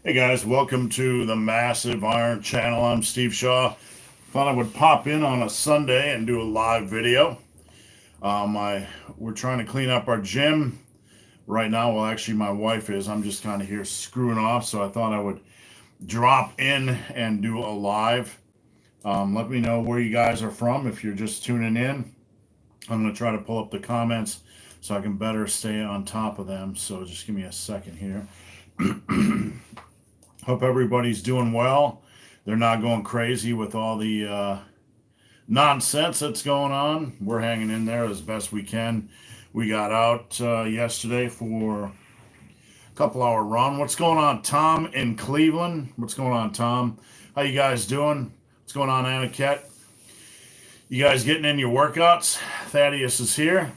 Hey guys, welcome to the Massive Iron Channel. I'm Steve Shaw. Thought I would pop in on a Sunday and do a live video. We're trying to clean up our gym right now. Well, actually, my wife is. I'm just kind of here screwing off, so I thought I would drop in and do a live. Let me know where you guys are from if you're just tuning in. I'm going to try to pull up the comments so I can better stay on top of them. So just give me a second here. Hope everybody's doing well. They're not going crazy with all the nonsense that's going on. We're hanging in there as best we can. We got out yesterday for a couple-hour run. What's going on, Tom in Cleveland? What's going on, Tom? How you guys doing? What's going on, Aniket? You guys getting in your workouts? Thaddeus is here.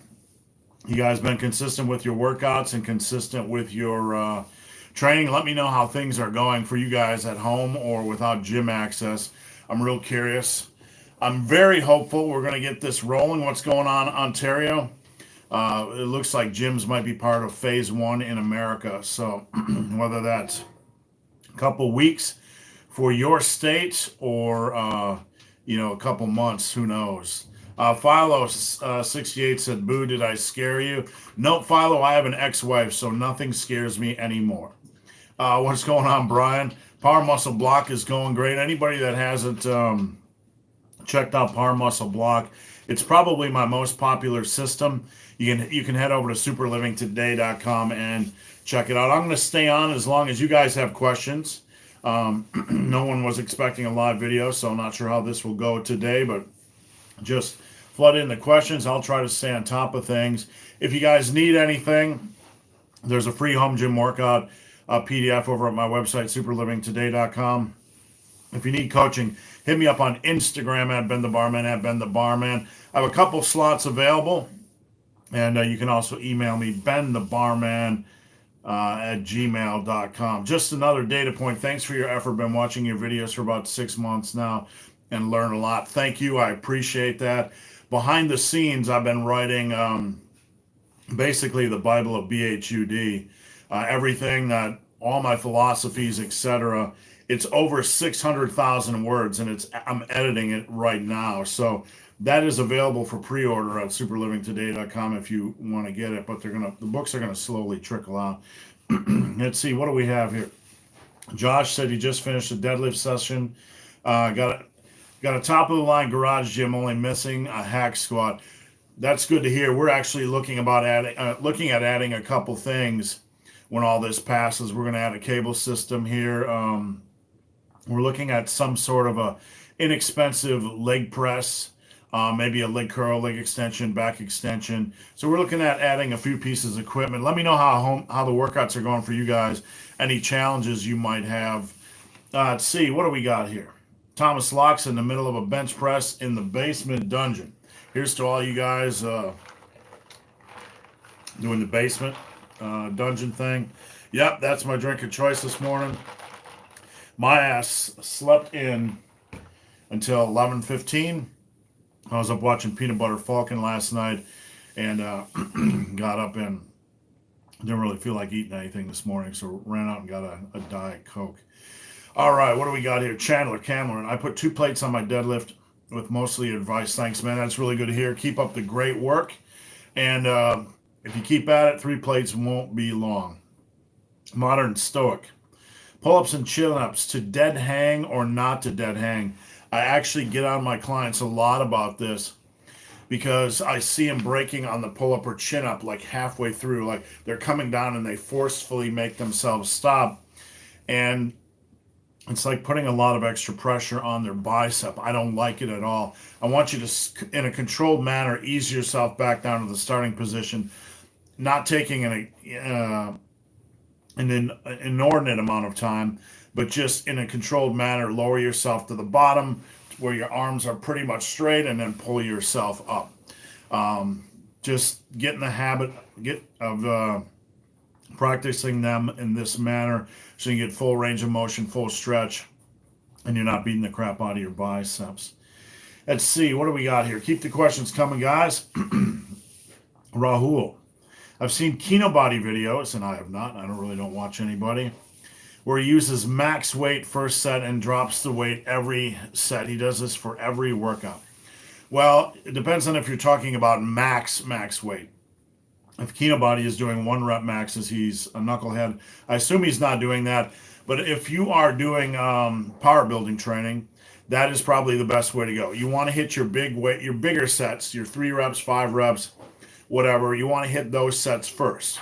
You guys been consistent with your workouts and consistent with your training? Let me know how things are going for you guys at home or without gym access. I'm real curious. I'm very hopeful we're going to get this rolling. What's going on, Ontario? It looks like gyms might be part of phase one in America. So whether that's a couple weeks for your state or a couple months, who knows? Philo68 said, "Boo, did I scare you?" Nope, Philo, I have an ex-wife, so nothing scares me anymore. What's going on, Brian? Power Muscle Block is going great. Anybody that hasn't checked out Power Muscle Block, it's probably my most popular system. You can head over to superlivingtoday.com and check it out. I'm going to stay on as long as you guys have questions. No one was expecting a live video, so I'm not sure how this will go today, but just flood in the questions. I'll try to stay on top of things. If you guys need anything, there's a free home gym workout PDF over at my website, superlivingtoday.com. If you need coaching, hit me up on Instagram at BenTheBarman, at BenTheBarman. I have a couple slots available, and you can also email me, BenTheBarman at gmail.com. Just another data point. Thanks for your effort. Been watching your videos for about 6 months now and learned a lot. Thank you. I appreciate that. Behind the scenes, I've been writing basically the Bible of BHUD. Everything that all my philosophies, etc. It's over 600,000 words, and I'm editing it right now. So that is available for pre-order at superlivingtoday.com if you want to get it. But the books are gonna slowly trickle out. Let's see, what do we have here? Josh said he just finished a deadlift session. Got a top of the line garage gym, only missing a hack squat. That's good to hear. We're actually looking at adding a couple things. When all this passes, we're going to add a cable system here. We're looking at some sort of a inexpensive leg press, maybe a leg curl, leg extension, back extension. So we're looking at adding a few pieces of equipment. Let me know how the workouts are going for you guys. Any challenges you might have. Let's see, what do we got here? Thomas Locke's in the middle of a bench press in the basement dungeon. Here's to all you guys doing the basement dungeon thing. Yep, that's my drink of choice this morning. My ass slept in until 11:15. I was up watching Peanut Butter Falcon last night and got up and didn't really feel like eating anything this morning, so ran out and got a Diet Coke. All right, what do we got here? Chandler Cameron. I put 2 plates on my deadlift with mostly advice. Thanks, man. That's really good to hear. Keep up the great work. And if you keep at it, 3 plates won't be long. Modern Stoic. Pull-ups and chin-ups to dead hang or not to dead hang. I actually get on my clients a lot about this because I see them breaking on the pull-up or chin-up like halfway through. Like they're coming down and they forcefully make themselves stop. And it's like putting a lot of extra pressure on their bicep. I don't like it at all. I want you to, in a controlled manner, ease yourself back down to the starting position, not taking an inordinate amount of time, but just in a controlled manner, lower yourself to the bottom where your arms are pretty much straight and then pull yourself up. Just get in the habit of practicing them in this manner so you get full range of motion, full stretch, and you're not beating the crap out of your biceps. Let's see, what do we got here? Keep the questions coming, guys. Rahul. I've seen Kinobody videos, and I have not. I don't watch anybody. where he uses max weight first set and drops the weight every set. He does this for every workout. Well, it depends on if you're talking about max weight. If Kinobody is doing 1 rep maxes, he's a knucklehead. I assume he's not doing that. But if you are doing power building training, that is probably the best way to go. You want to hit your big weight, your bigger sets, your 3 reps, 5 reps, whatever. You want to hit those sets first.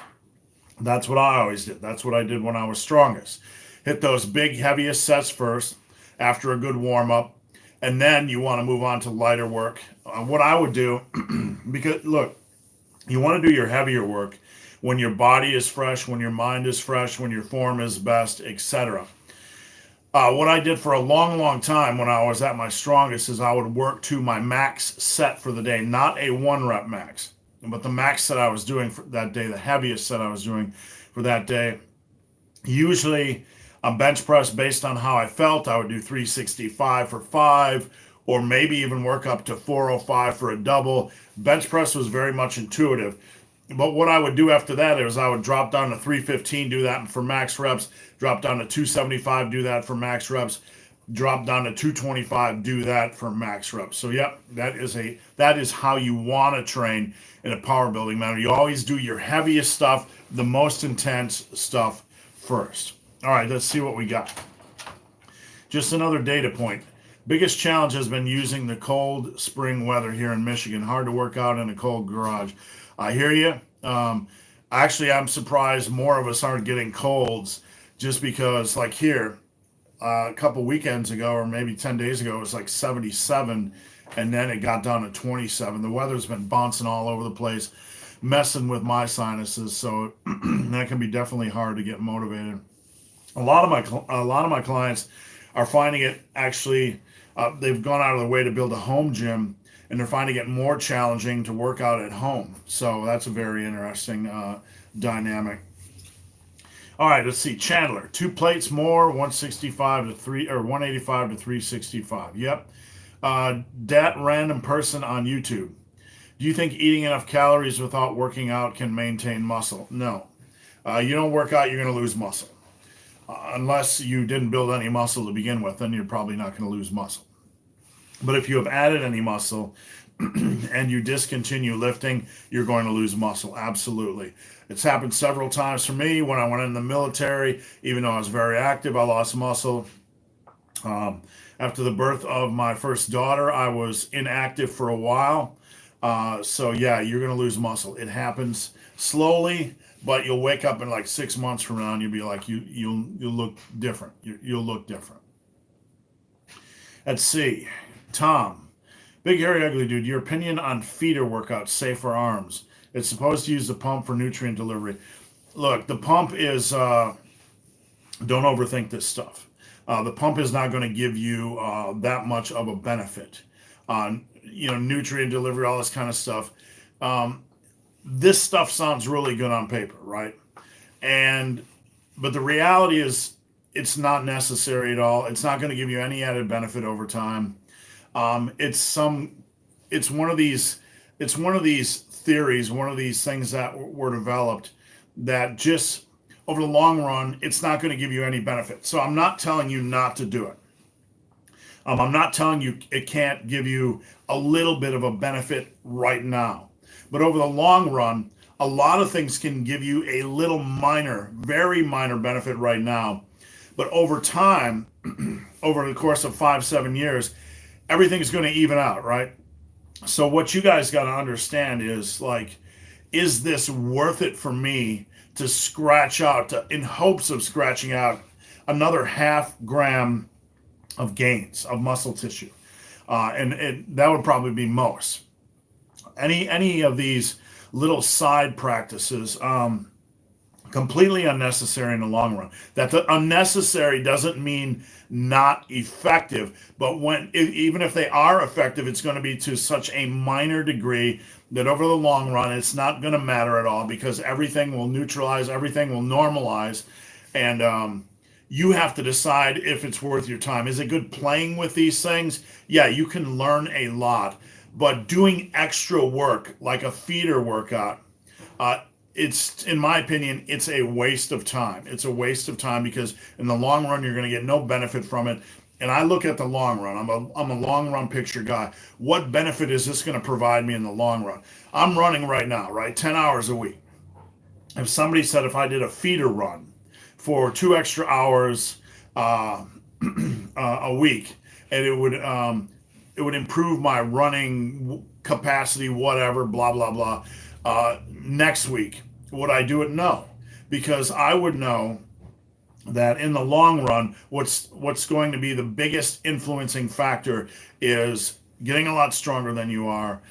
That's what I always did. That's what I did when I was strongest. Hit those big, heaviest sets first after a good warm up. And then you want to move on to lighter work. What I would do, because look, you want to do your heavier work when your body is fresh, when your mind is fresh, when your form is best, etc. What I did for a long time when I was at my strongest is I would work to my max set for the day, not a 1 rep max, but the max set I was doing for that day, the heaviest set I was doing for that day. Usually a bench press based on how I felt, I would do 365 for 5, or maybe even work up to 405 for a double. Bench press was very much intuitive. But what I would do after that is I would drop down to 315, do that for max reps, drop down to 275, do that for max reps, drop down to 225, do that for max reps. So yep, that is how you want to train in a power building manner. You always do your heaviest stuff, the most intense stuff first. All right, let's see what we got. Just another data point. Biggest challenge has been using the cold spring weather here in Michigan. Hard to work out in a cold garage. I hear you. Actually, I'm surprised more of us aren't getting colds just because, like here, a couple weekends ago or maybe 10 days ago, it was like 77, and then it got down to 27. The weather's been bouncing all over the place, messing with my sinuses, so that can be definitely hard to get motivated. A lot of my clients are finding it actually. They've gone out of their way to build a home gym, and they're finding it more challenging to work out at home. So that's a very interesting dynamic. All right, let's see. Chandler, 2 plates more, 165 to 3 or 185 to 365. Yep. Dat random person on YouTube. Do you think eating enough calories without working out can maintain muscle? No. You don't work out, you're going to lose muscle. Unless you didn't build any muscle to begin with, then you're probably not going to lose muscle. But if you have added any muscle and you discontinue lifting, you're going to lose muscle. Absolutely. It's happened several times for me when I went in the military. Even though I was very active, I lost muscle. After the birth of my first daughter, I was inactive for a while. So yeah, you're going to lose muscle. It happens slowly, but you'll wake up in like 6 months from now and you'll be like, you'll look different. You'll look different. Let's see. Tom, big hairy ugly dude, your opinion on feeder workouts, safe for arms. It's supposed to use the pump for nutrient delivery. Look, the pump is, don't overthink this stuff. The pump is not going to give you that much of a benefit. Nutrient delivery, all this kind of stuff. This stuff sounds really good on paper, right? But the reality is it's not necessary at all. It's not going to give you any added benefit over time. It's one of these theories, one of these things that were developed that just over the long run, it's not going to give you any benefit. So I'm not telling you not to do it. I'm not telling you it can't give you a little bit of a benefit right now. But over the long run, a lot of things can give you a little minor, very minor benefit right now. But over time, over the course of 5-7 years, everything's going to even out, right? So what you guys got to understand is, like, is this worth it for me to scratch out, in hopes of scratching out another 0.5 gram of gains of muscle tissue? And that would probably be most. Any of these little side practices, completely unnecessary in the long run. That the unnecessary doesn't mean not effective, but even if they are effective, it's going to be to such a minor degree that over the long run, it's not going to matter at all, because everything will neutralize, everything will normalize, and you have to decide if it's worth your time. Is it good playing with these things? Yeah, you can learn a lot, but doing extra work like a feeder workout, it's, in my opinion, it's a waste of time. It's a waste of time because in the long run, you're going to get no benefit from it. And I look at the long run. I'm a long run picture guy. What benefit is this going to provide me in the long run? I'm running right now, right? 10 hours a week. If somebody said if I did a feeder run for 2 extra hours a week, and it would improve my running capacity, whatever, blah blah blah. Next week, would I do it? No, because I would know that in the long run, what's going to be the biggest influencing factor is getting a lot stronger than you are,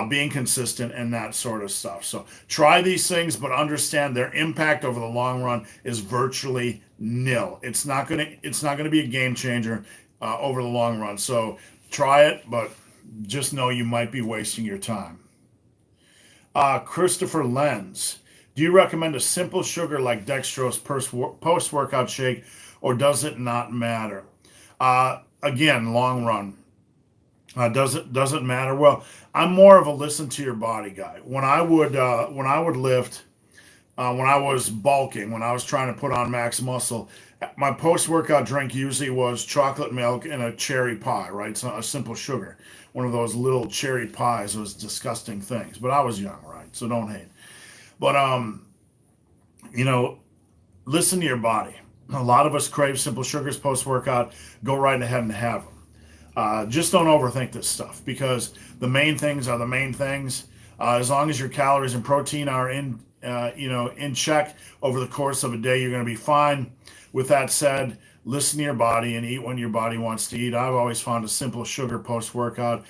being consistent, and that sort of stuff. So try these things, but understand their impact over the long run is virtually nil. It's not gonna be a game changer over the long run. So try it, but just know you might be wasting your time. Christopher Lenz, do you recommend a simple sugar like dextrose post workout shake, or does it not matter? Again, long run. Doesn't matter. Well, I'm more of a listen to your body guy. When I would lift, when I was bulking, when I was trying to put on max muscle, my post workout drink usually was chocolate milk and a cherry pie, right? So a simple sugar, one of those little cherry pies, those disgusting things. But I was young, right? So don't hate. But you know, listen to your body. A lot of us crave simple sugars post workout. Go right ahead and have them. Just don't overthink this stuff because the main things are the main things. As long as your calories and protein are in check over the course of a day, you're going to be fine. With that said, listen to your body and eat when your body wants to eat. I've always found a simple sugar post workout.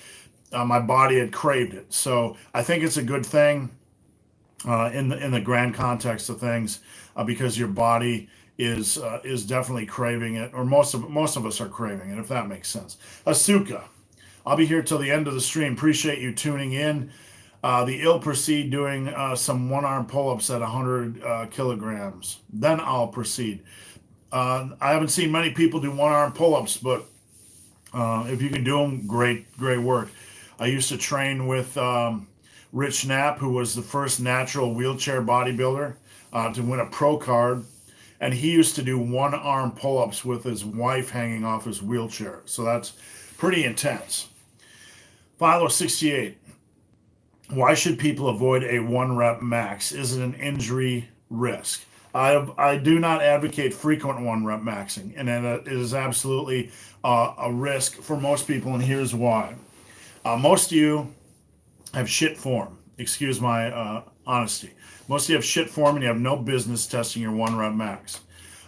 My body had craved it, so I think it's a good thing in the grand context of things because your body is definitely craving it, or most of us are craving it, if that makes sense. Asuka, I'll be here till the end of the stream. Appreciate you tuning in. The ill proceed doing some one-arm pull-ups at 100 kilograms. Then I'll proceed. I haven't seen many people do one-arm pull-ups, but if you can do them, great work. I used to train with Rich Knapp, who was the first natural wheelchair bodybuilder to win a pro card. And he used to do one-arm pull-ups with his wife hanging off his wheelchair. So that's pretty intense. Philo 68. Why should people avoid a 1-rep max? Is it an injury risk? I do not advocate frequent 1-rep maxing, and it is absolutely a risk for most people, and here's why. Most of you have shit form. Excuse my honesty. Most of you have shit form, and you have no business testing your 1-rep max.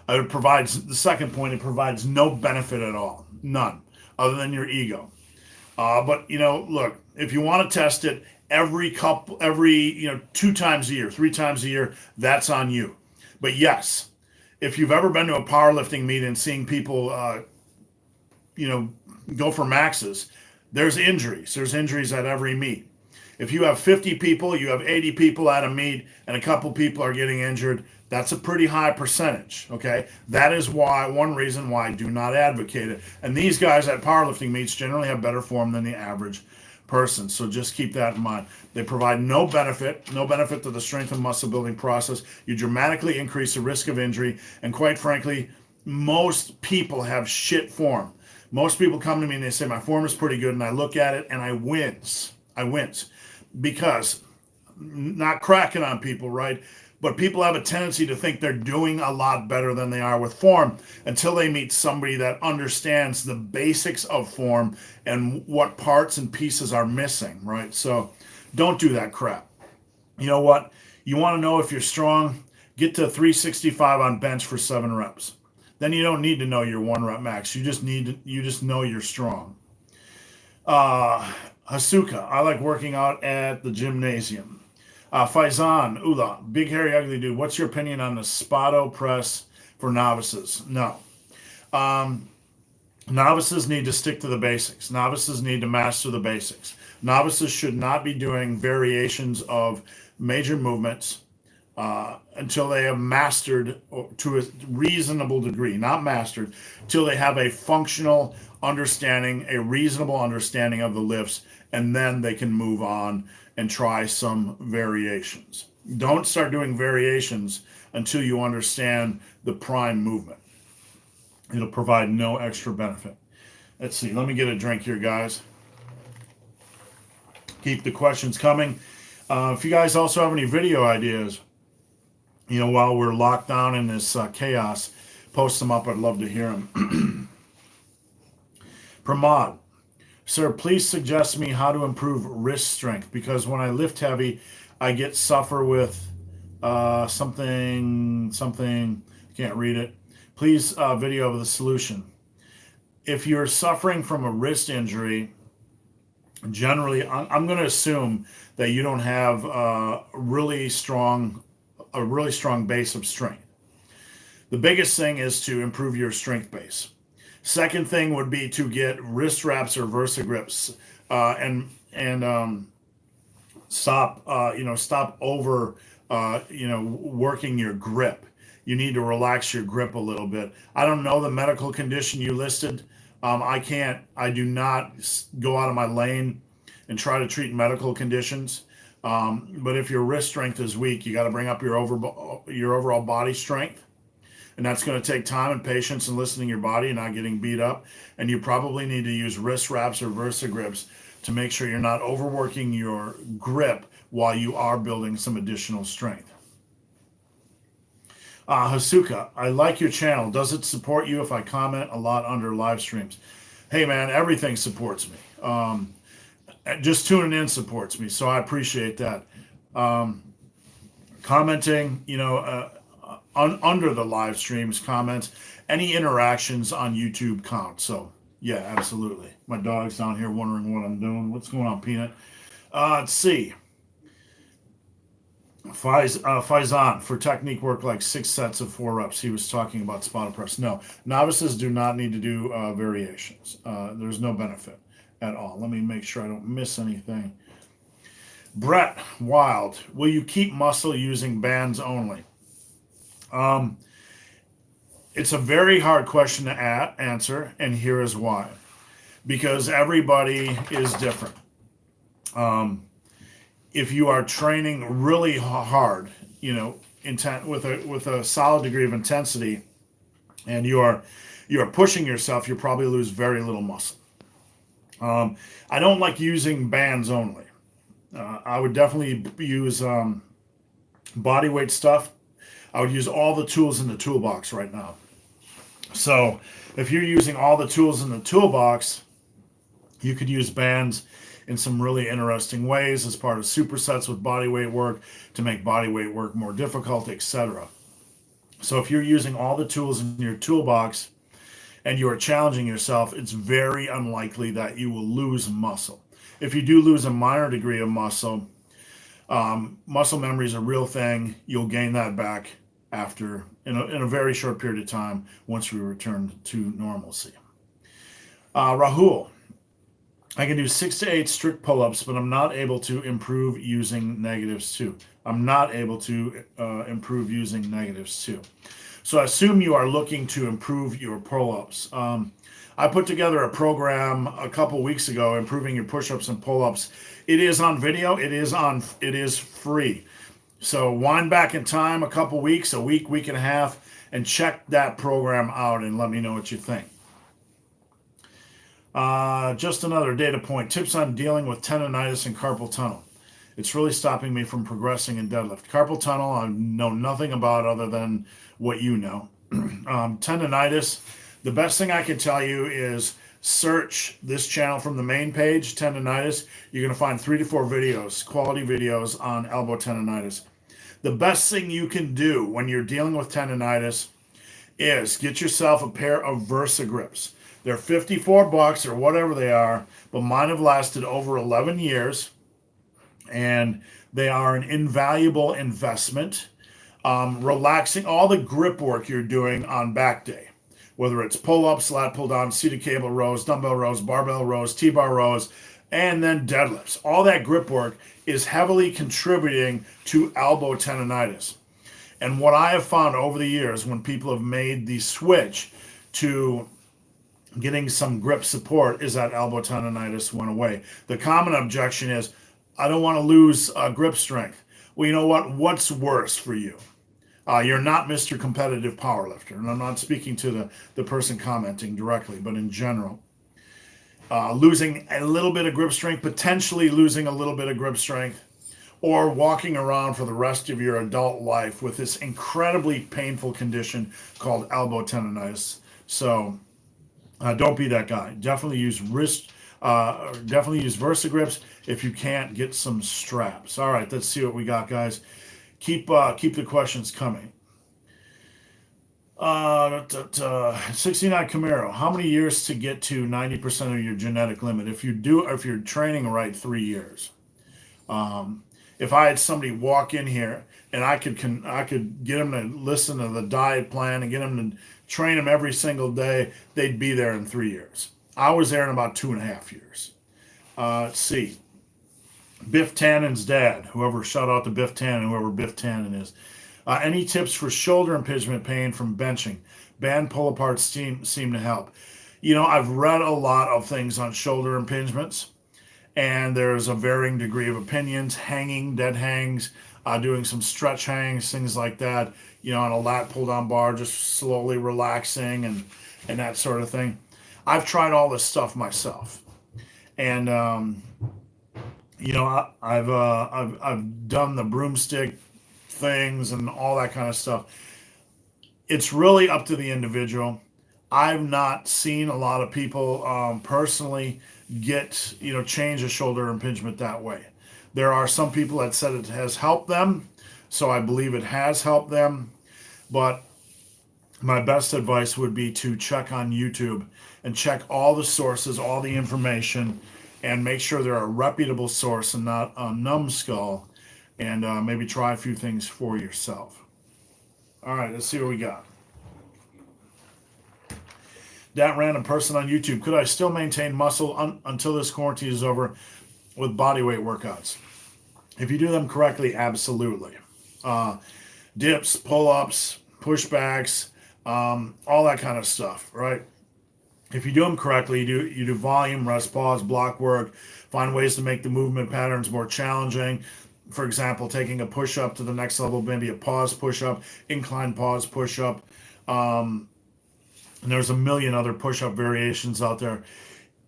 It provides, the second point, it provides no benefit at all. None, other than your ego. But, look, if you want to test it every 2 times a year, 3 times a year, that's on you. But yes, if you've ever been to a powerlifting meet and seeing people, go for maxes, there's injuries. There's injuries at every meet. If you have 50 people, you have 80 people at a meet, and a couple people are getting injured, that's a pretty high percentage, okay? That is one reason why I do not advocate it. And these guys at powerlifting meets generally have better form than the average person, so just keep that in mind. They provide no benefit to the strength and muscle building process. You dramatically increase the risk of injury, and quite frankly, most people have shit form. Most people come to me and they say, my form is pretty good, and I look at it and I wince. Because, not cracking on people, right? But people have a tendency to think they're doing a lot better than they are with form until they meet somebody that understands the basics of form and what parts and pieces are missing, right? So don't do that crap. You know what? You want to know if you're strong? Get to 365 on bench for 7 reps. Then you don't need to know your 1-rep max. You just know you're strong. Hasuka, I like working out at the gymnasium. Faizan, Ula, big, hairy, ugly dude. What's your opinion on the Spado press for novices? No. Novices need to stick to the basics. Novices need to master the basics. Novices should not be doing variations of major movements until they have mastered to a reasonable degree, not mastered, till they have a functional understanding, a reasonable understanding of the lifts, and then they can move on and try some variations. Don't start doing variations until you understand the prime movement. It'll provide no extra benefit. Let's see. Let me get a drink here, guys. Keep the questions coming. If you guys also have any video ideas, while we're locked down in this chaos, post them up. I'd love to hear them. Pramod, sir, please suggest me how to improve wrist strength, because when I lift heavy, I suffer with something, can't read it. Please, video of the solution. If you're suffering from a wrist injury, generally, I'm going to assume that you don't have a really strong base of strength. The biggest thing is to improve your strength base. Second thing would be to get wrist wraps or VersaGrips, and stop over, working your grip. You need to relax your grip a little bit. I don't know the medical condition you listed. I do not go out of my lane and try to treat medical conditions. But if your wrist strength is weak, you got to bring up your overall body strength. And that's going to take time and patience and listening to your body and not getting beat up. And you probably need to use wrist wraps or VersaGrips to make sure you're not overworking your grip while you are building some additional strength. Hasuka, I like your channel. Does it support you if I comment a lot under live streams? Hey man, everything supports me. Just tuning in supports me, so I appreciate that. Commenting, under the live streams, comments, any interactions on YouTube count. So yeah, absolutely. My dog's down here wondering what I'm doing. What's going on, Peanut? Let's see. Faizan, for technique work like 6 sets of 4 reps. He was talking about spot press. No, novices do not need to do variations. There's no benefit at all. Let me make sure I don't miss anything. Brett Wild, will you keep muscle using bands only? It's a very hard question to answer, and here is why. Because everybody is different. If you are training really hard, with a solid degree of intensity, and you are pushing yourself, you probably lose very little muscle. I don't like using bands only. I would definitely use body weight stuff. I would use all the tools in the toolbox right now. So if you're using all the tools in the toolbox, you could use bands in some really interesting ways as part of supersets with body weight work to make body weight work more difficult, etc. So if you're using all the tools in your toolbox and you are challenging yourself, it's very unlikely that you will lose muscle. If you do lose a minor degree of muscle, muscle memory is a real thing. You'll gain that back after in a very short period of time once we return to normalcy. Rahul, I can do 6 to 8 strict pull-ups, but I'm not able to improve using -2. I'm not able to improve using -2. So I assume you are looking to improve your pull-ups. I put together a program a couple weeks ago, improving your push-ups and pull-ups. It is on video. It is free. So wind back in time a couple weeks, a week and a half, and check that program out and let me know what you think. Just another data point. Tips on dealing with tendonitis and carpal tunnel. It's really stopping me from progressing in deadlift. Carpal tunnel, I know nothing about other than what you know. Tendonitis, the best thing I can tell you is search this channel from the main page, tendonitis. You're going to find 3 to 4 videos, quality videos on elbow tendonitis. The best thing you can do when you're dealing with tendonitis is get yourself a pair of VersaGrips. They're $54 or whatever they are, but mine have lasted over 11 years, and they are an invaluable investment. Relaxing all the grip work you're doing on back day, whether it's pull-ups, lat pull-down, seated cable rows, dumbbell rows, barbell rows, T-bar rows, and then deadlifts. All that grip work is heavily contributing to elbow tendonitis. And what I have found over the years when people have made the switch to getting some grip support is that elbow tendonitis went away. The common objection is, I don't want to lose grip strength. Well, you know what? What's worse for you? You're not Mr. Competitive Powerlifter. And I'm not speaking to the person commenting directly, but in general. Losing a little bit of grip strength, potentially losing a little bit of grip strength, or walking around for the rest of your adult life with this incredibly painful condition called elbow tendonitis. So don't be that guy. Definitely use definitely use Versagrips. If you can't, get some straps. All right, let's see what we got, guys. Keep the questions coming. 69 Camaro. How many years to get to 90% of your genetic limit? If you're training right, 3 years. If I had somebody walk in here and I could get them to listen to the diet plan and get them to train them every single day, they'd be there in 3 years. I was there in about 2.5 years. Let's see. Biff Tannen's dad, whoever, shout out to Biff Tannen, whoever Biff Tannen is. Any tips for shoulder impingement pain from benching? Band pull-aparts seem to help. I've read a lot of things on shoulder impingements, and there's a varying degree of opinions. Hanging, dead hangs, doing some stretch hangs, things like that, on a lat pull-down bar, just slowly relaxing and that sort of thing. I've tried all this stuff myself. And, I've done the broomstick things and all that kind of stuff. It's really up to the individual. I've not seen a lot of people personally change a shoulder impingement that way. There are some people that said it has helped them, so I believe it has helped them. But my best advice would be to check on YouTube and check all the sources, all the information, and make sure they're a reputable source and not a numbskull, and maybe try a few things for yourself. All right, let's see what we got. That random person on YouTube, could I still maintain muscle until this quarantine is over with bodyweight workouts? If you do them correctly, absolutely. Dips, pull-ups, pushbacks, all that kind of stuff, right? If you do them correctly, you do volume, rest, pause, block work, find ways to make the movement patterns more challenging. For example, taking a push-up to the next level, maybe a pause push-up, incline pause push-up. And there's a million other push-up variations out there.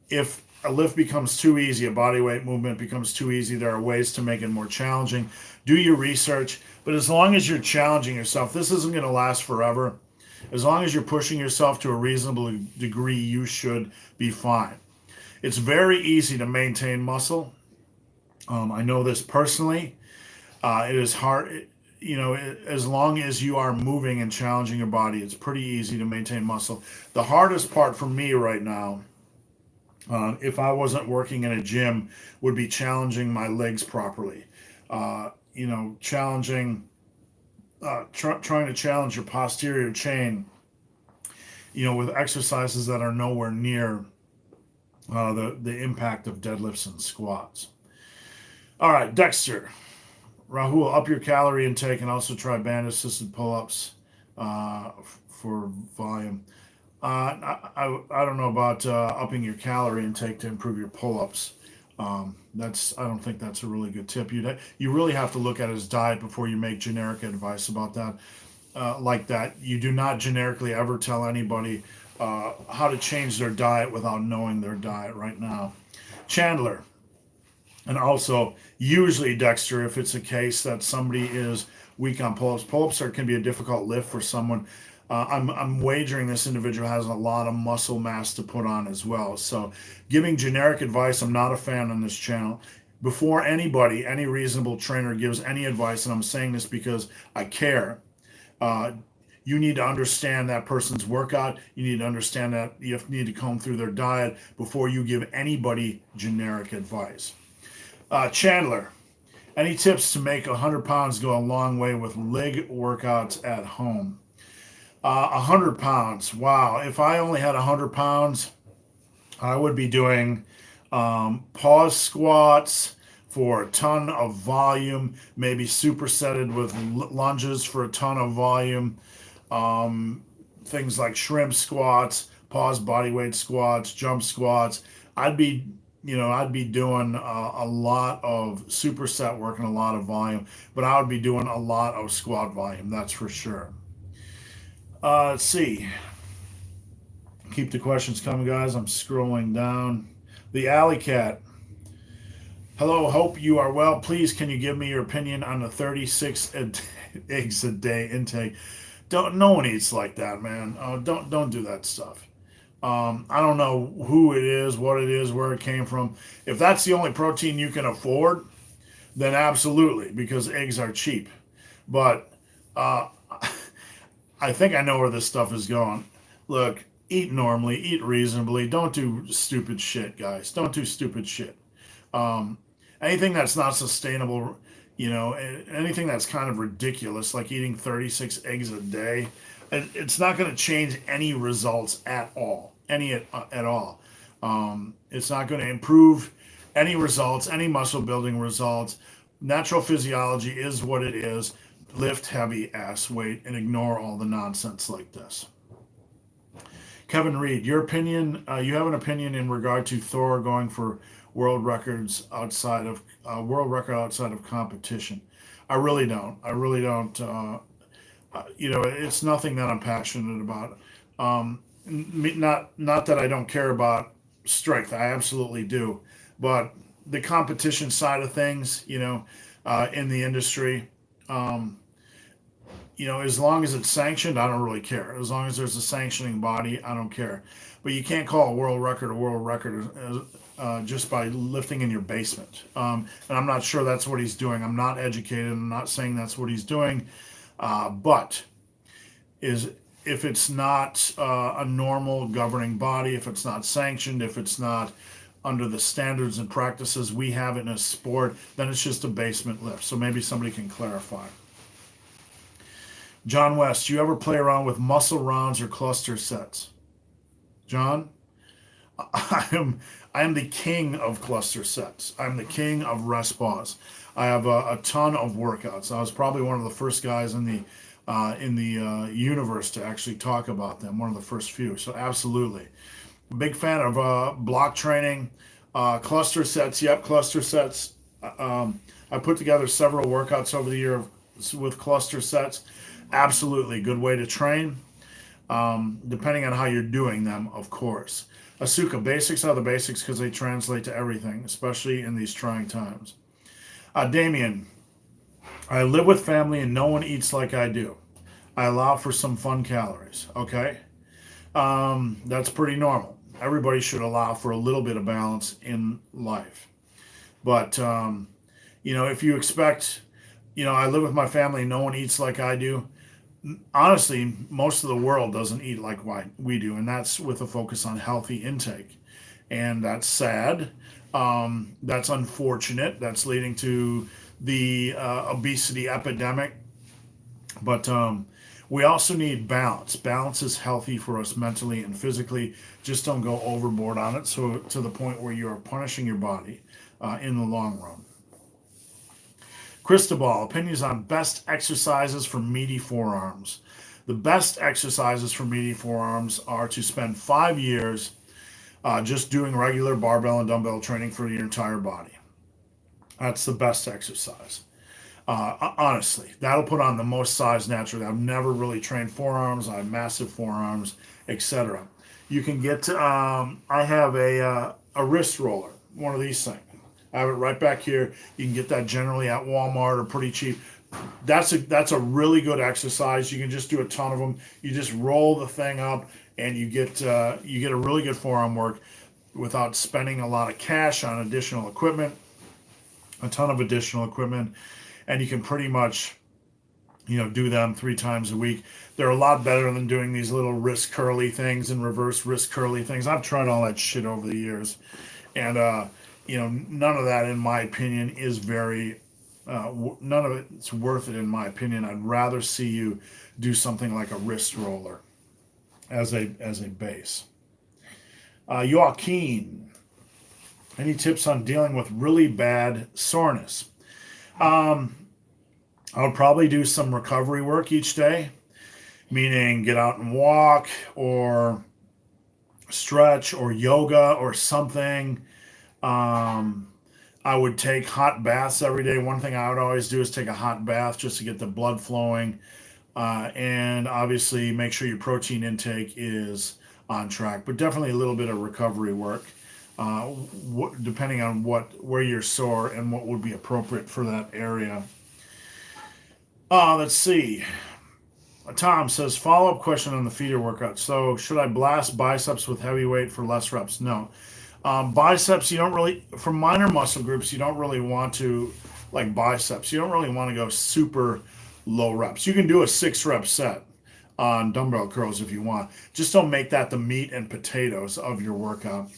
If a lift becomes too easy, a bodyweight movement becomes too easy, there are ways to make it more challenging. Do your research, but as long as you're challenging yourself, this isn't going to last forever. As long as you're pushing yourself to a reasonable degree, you should be fine. It's very easy to maintain muscle. I know this personally. It is hard, as long as you are moving and challenging your body, it's pretty easy to maintain muscle. The hardest part for me right now, if I wasn't working in a gym, would be challenging my legs properly. Trying to challenge your posterior chain, with exercises that are nowhere near the impact of deadlifts and squats. All right, Dexter. Rahul, up your calorie intake and also try band-assisted pull-ups for volume. I don't know about upping your calorie intake to improve your pull-ups. I don't think that's a really good tip. You really have to look at his diet before you make generic advice about that. Like that, you do not generically ever tell anybody how to change their diet without knowing their diet right now. Chandler. And also, usually, Dexter, if it's a case that somebody is weak on pull-ups, can be a difficult lift for someone. I'm wagering this individual has a lot of muscle mass to put on as well. So giving generic advice, I'm not a fan on this channel. Before anybody, any reasonable trainer gives any advice, and I'm saying this because I care, you need to understand that person's workout. You need to understand that you need to comb through their diet before you give anybody generic advice. Chandler, any tips to make 100 pounds go a long way with leg workouts at home? 100 pounds. Wow. If I only had 100 pounds, I would be doing pause squats for a ton of volume, maybe supersetted with lunges for a ton of volume, things like shrimp squats, pause bodyweight squats, jump squats. I'd be I'd be doing a lot of superset work and a lot of volume, but I would be doing a lot of squat volume, that's for sure. Let's see. Keep the questions coming, guys. I'm scrolling down. The Alley Cat. Hello, hope you are well. Please, can you give me your opinion on the 36 eggs a day intake? No one eats like that, man. Don't do that stuff. I don't know who it is, what it is, where it came from. If that's the only protein you can afford, then absolutely, because eggs are cheap. But I think I know where this stuff is going. Look, eat normally, eat reasonably. Don't do stupid shit, guys. Don't do stupid shit. Um, Anything that's not sustainable, anything that's kind of ridiculous, like eating 36 eggs a day, it's not going to change any results at all. At all. It's not going to improve any results, any muscle building results. Natural physiology is what it is. Lift heavy ass weight and ignore all the nonsense like this. Kevin Reed, your opinion, you have an opinion in regard to Thor going for world record outside of competition. I really don't. It's nothing that I'm passionate about. Not that I don't care about strength. I absolutely do. But the competition side of things, in the industry, as long as it's sanctioned, I don't really care. As long as there's a sanctioning body, I don't care. But you can't call a world record just by lifting in your basement. And I'm not sure that's what he's doing. I'm not educated. I'm not saying that's what he's doing. But if it's not a normal governing body, if it's not sanctioned, if it's not under the standards and practices we have in a sport, then it's just a basement lift. So maybe somebody can clarify. John West, you ever play around with muscle rounds or cluster sets? John, I am the king of cluster sets. I'm the king of rest pause. I have a ton of workouts. I was probably one of the first guys in the universe to actually talk about them. One of the first few. So absolutely, big fan of block training, cluster sets. Yep, cluster sets. I put together several workouts over the year with cluster sets. Absolutely, good way to train. Depending on how you're doing them, of course. Asuka, basics are the basics because they translate to everything, especially in these trying times. Damien, I live with family and no one eats like I do. I allow for some fun calories. Okay, that's pretty normal. Everybody should allow for a little bit of balance in life. But if you expect, I live with my family and no one eats like I do. Honestly, most of the world doesn't eat like we do, and that's with a focus on healthy intake. And that's sad. That's unfortunate. That's leading to the obesity epidemic. But we also need balance. Balance is healthy for us mentally and physically. Just don't go overboard on it, so to the point where you are punishing your body in the long run. Cristobal, opinions on best exercises for meaty forearms. The best exercises for meaty forearms are to spend 5 years just doing regular barbell and dumbbell training for your entire body. That's the best exercise. Honestly, that'll put on the most size naturally. I've never really trained forearms. I have massive forearms, etc. You can get, I have a wrist roller, one of these things. I have it right back here. You can get that generally at Walmart or pretty cheap. That's a really good exercise. You can just do a ton of them. You just roll the thing up, and you get a really good forearm work without spending a lot of cash on additional equipment, a ton of additional equipment, and you can pretty much do them 3 times a week. They're a lot better than doing these little wrist curly things and reverse wrist curly things. I've tried all that shit over the years, and none of that, in my opinion, is very. None of it's worth it, in my opinion. I'd rather see you do something like a wrist roller as a base. Joaquin, any tips on dealing with really bad soreness? I would probably do some recovery work each day, meaning get out and walk or stretch or yoga or something. I would take hot baths every day. One thing I would always do is take a hot bath just to get the blood flowing. And obviously make sure your protein intake is on track, but definitely a little bit of recovery work, depending on where you're sore and what would be appropriate for that area. Let's see. Tom says, follow-up question on the feeder workout. So should I blast biceps with heavy weight for less reps? No. Biceps, you don't really, for minor muscle groups, you don't really want to, like biceps, you don't really want to go super low reps. You can do a 6-rep set on dumbbell curls if you want. Just don't make that the meat and potatoes of your workout.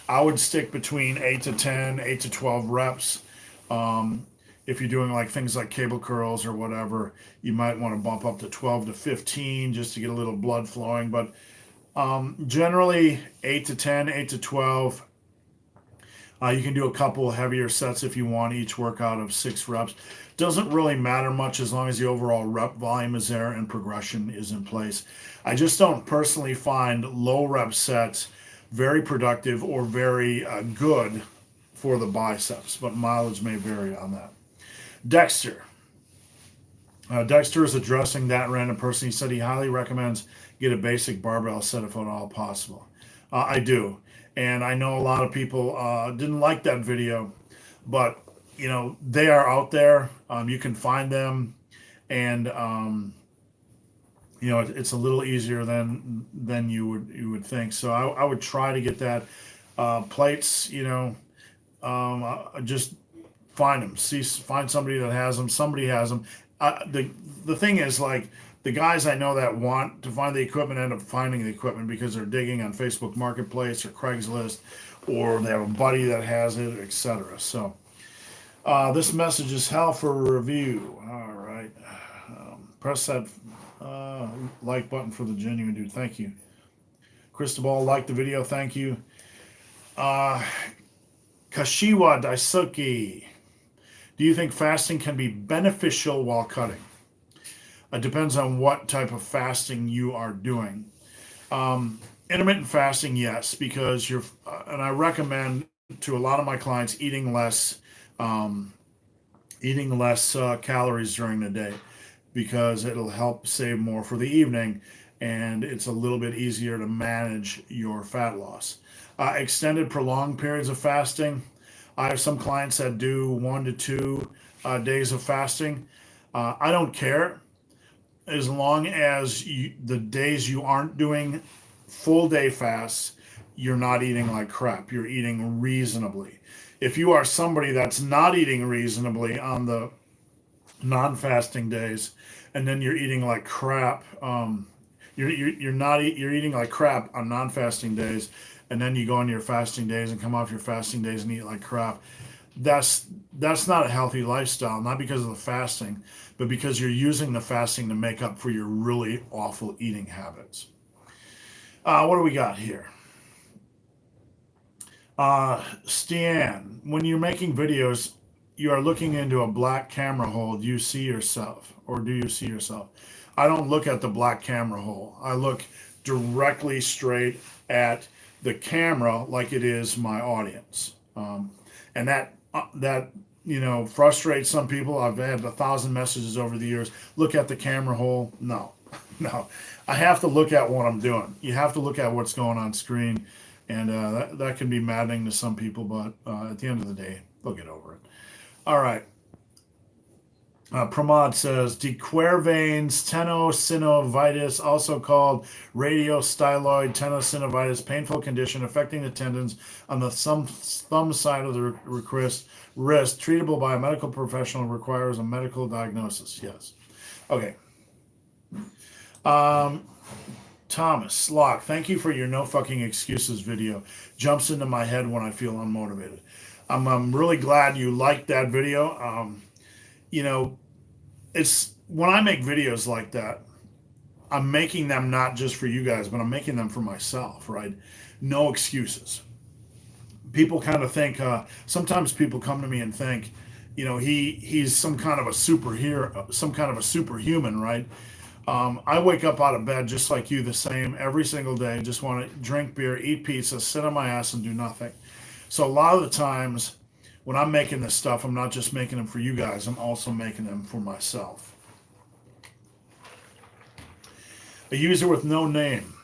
I would stick between 8 to 10, 8 to 12 reps. If you're doing like things like cable curls or whatever, you might want to bump up to 12 to 15 just to get a little blood flowing. But generally 8 to 10, 8 to 12. You can do a couple heavier sets if you want, each workout of 6 reps. Doesn't really matter much as long as the overall rep volume is there and progression is in place. I just don't personally find low rep sets very productive or very good for the biceps, but mileage may vary on that. Dexter. Dexter is addressing that random person. He said he highly recommends get a basic barbell set if at all possible. I do. And I know a lot of people didn't like that video, but you know, they are out there. You can find them, and you know, it's a little easier than you would think. So I would try to get that plates. You know, just find them. Find somebody that has them. Somebody has them. The thing is, like, the guys I know that want to find the equipment end up finding the equipment because they're digging on Facebook Marketplace or Craigslist, or they have a buddy that has it, etc. So this message is hell for a review. All right. Press that like button for the genuine dude. Thank you. Cristobal liked the video. Thank you. Kashiwa Daisuke. Do you think fasting can be beneficial while cutting? It depends on what type of fasting you are doing. Intermittent fasting, yes, because and I recommend to a lot of my clients eating less calories during the day because it'll help save more for the evening, and it's a little bit easier to manage your fat loss. Extended, prolonged periods of fasting. I have some clients that do 1 to 2 days of fasting. I don't care as long as the days you aren't doing full day fasts, you're not eating like crap. You're eating reasonably. If you are somebody that's not eating reasonably on the non-fasting days, and then you're eating like crap, you're eating like crap on non-fasting days, and then you go on your fasting days and come off your fasting days and eat like crap. That's not a healthy lifestyle, not because of the fasting, but because you're using the fasting to make up for your really awful eating habits. What do we got here? Stan, when you're making videos, you are looking into a black camera hole. Do you see yourself, or do you see yourself? I don't look at the black camera hole. I look directly straight at the camera like it is my audience. And that you know, frustrates some people. I've had 1,000 messages over the years. Look at the camera hole. No. I have to look at what I'm doing. You have to look at what's going on screen, and that can be maddening to some people, but at the end of the day, they'll get over it. All right. Pramod says, de Quervain's tenosynovitis, also called radiostyloid tenosynovitis, painful condition affecting the tendons on the thumb side of the wrist, treatable by a medical professional, requires a medical diagnosis. Yes. Okay. Thomas Locke, thank you for your no fucking excuses video. Jumps into my head when I feel unmotivated. I'm really glad you liked that video. You know, it's when I make videos like that, I'm making them not just for you guys, but I'm making them for myself, right? No excuses. People kind of think, sometimes people come to me and think, you know, he's some kind of a superhero, some kind of a superhuman, right? I wake up out of bed just like you, the same every single day. Just want to drink beer, eat pizza, sit on my ass and do nothing. So a lot of the times when I'm making this stuff, I'm not just making them for you guys, I'm also making them for myself. A user with no name.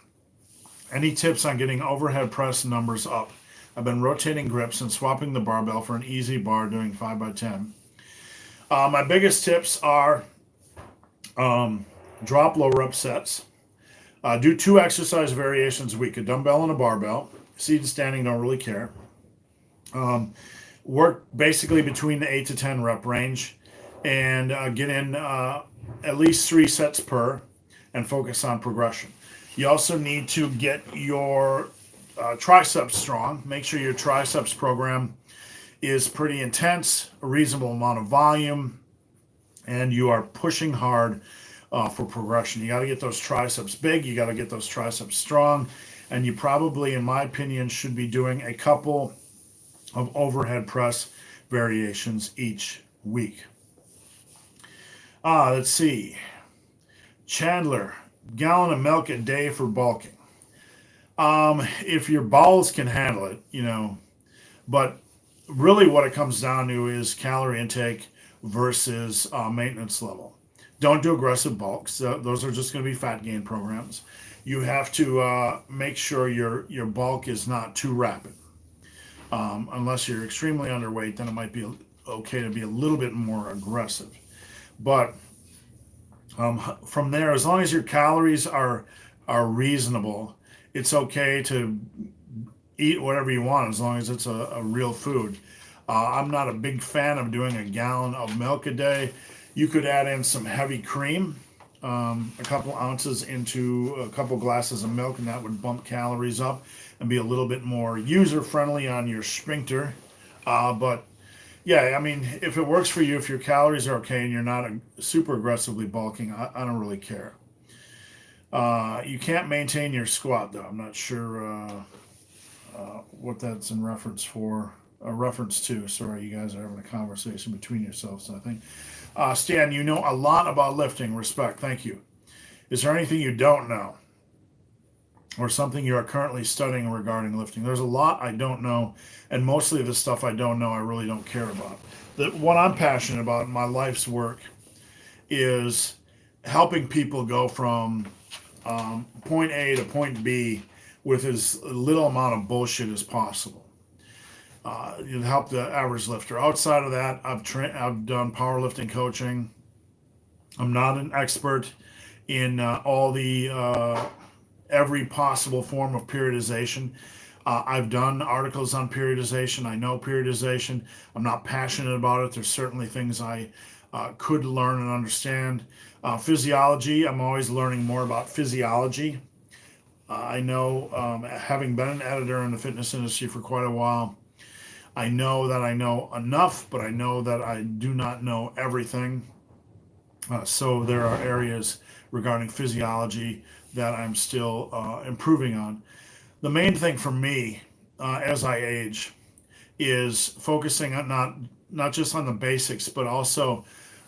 Any tips on getting overhead press numbers up? I've been rotating grips and swapping the barbell for an easy bar doing 5x10. My biggest tips are drop low rep sets. Do 2 exercise variations a week, a dumbbell and a barbell. Seated standing, don't really care. Work basically between the 8 to 10 rep range and get in at least 3 sets per and focus on progression. You also need to get your triceps strong. Make sure your triceps program is pretty intense, a reasonable amount of volume, and you are pushing hard for progression. You got to get those triceps big. You got to get those triceps strong. And you probably, in my opinion, should be doing a couple of overhead press variations each week. Let's see. Chandler, gallon of milk a day for bulking. If your bowels can handle it, but really what it comes down to is calorie intake versus maintenance level. Don't do aggressive bulks. Those are just going to be fat gain programs. You have to make sure your bulk is not too rapid. Unless you're extremely underweight, then it might be okay to be a little bit more aggressive. But from there, as long as your calories are reasonable, it's okay to eat whatever you want as long as it's a real food. I'm not a big fan of doing a gallon of milk a day. You could add in some heavy cream, a couple ounces into a couple glasses of milk, and that would bump calories up and be a little bit more user-friendly on your sphincter. But yeah, I mean, if it works for you, if your calories are okay and you're not super aggressively bulking, I don't really care. You can't maintain your squat, though. I'm not sure what that's in reference to. Sorry, you guys are having a conversation between yourselves, I think. Stan, you know a lot about lifting. Respect. Thank you. Is there anything you don't know or something you are currently studying regarding lifting? There's a lot I don't know, and mostly the stuff I don't know I really don't care about. What I'm passionate about in my life's work is helping people go from point A to point B with as little amount of bullshit as possible. It help the average lifter. Outside of that, I've done powerlifting coaching. I'm not an expert in all the every possible form of periodization. I've done articles on periodization. I know periodization. I'm not passionate about it. There's certainly things I could learn and understand. Physiology, I'm always learning more about physiology. I know, having been an editor in the fitness industry for quite a while, I know that I know enough, but I know that I do not know everything. So there are areas regarding physiology that I'm still improving on. The main thing for me as I age is focusing on not just on the basics, but also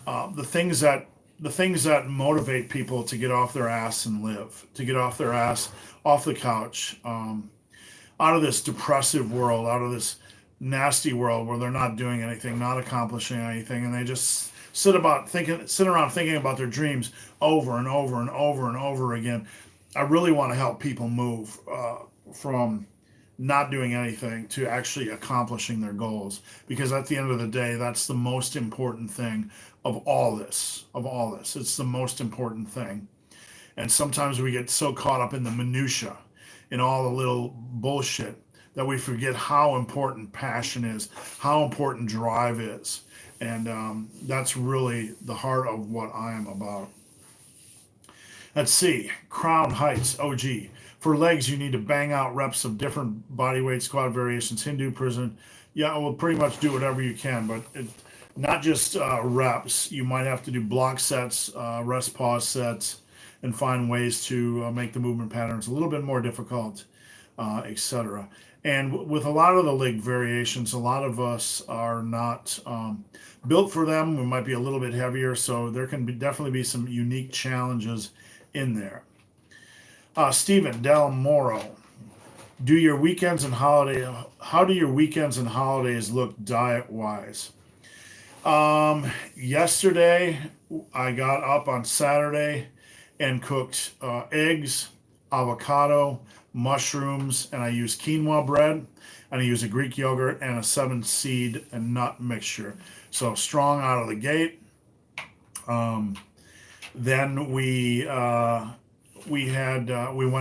the things that motivate people to get off their ass and live, to get off their ass, off the couch, out of this depressive world, out of this nasty world where they're not doing anything, not accomplishing anything, and they just sit around thinking about their dreams over and over and over and over again. I really want to help people move from not doing anything to actually accomplishing their goals, because at the end of the day, that's the most important thing of all this. It's the most important thing. And sometimes we get so caught up in the minutia, in all the little bullshit, that we forget how important passion is, how important drive is. And that's really the heart of what I am about. Let's see. Crown Heights, OG. For legs, you need to bang out reps of different bodyweight squat variations. Hindu prison. Yeah, we'll pretty much do whatever you can, but not just reps. You might have to do block sets, rest pause sets, and find ways to make the movement patterns a little bit more difficult, etc. And with a lot of the leg variations, a lot of us are not built for them. We might be a little bit heavier, so there can definitely be some unique challenges in there. Stephen Del Moro. Do your weekends and holiday? How do your weekends and holidays look diet wise? Yesterday I got up on Saturday and cooked eggs, avocado, mushrooms, and I used quinoa bread, and I used a Greek yogurt and a 7 seed and nut mixture. So strong out of the gate. Um, then we went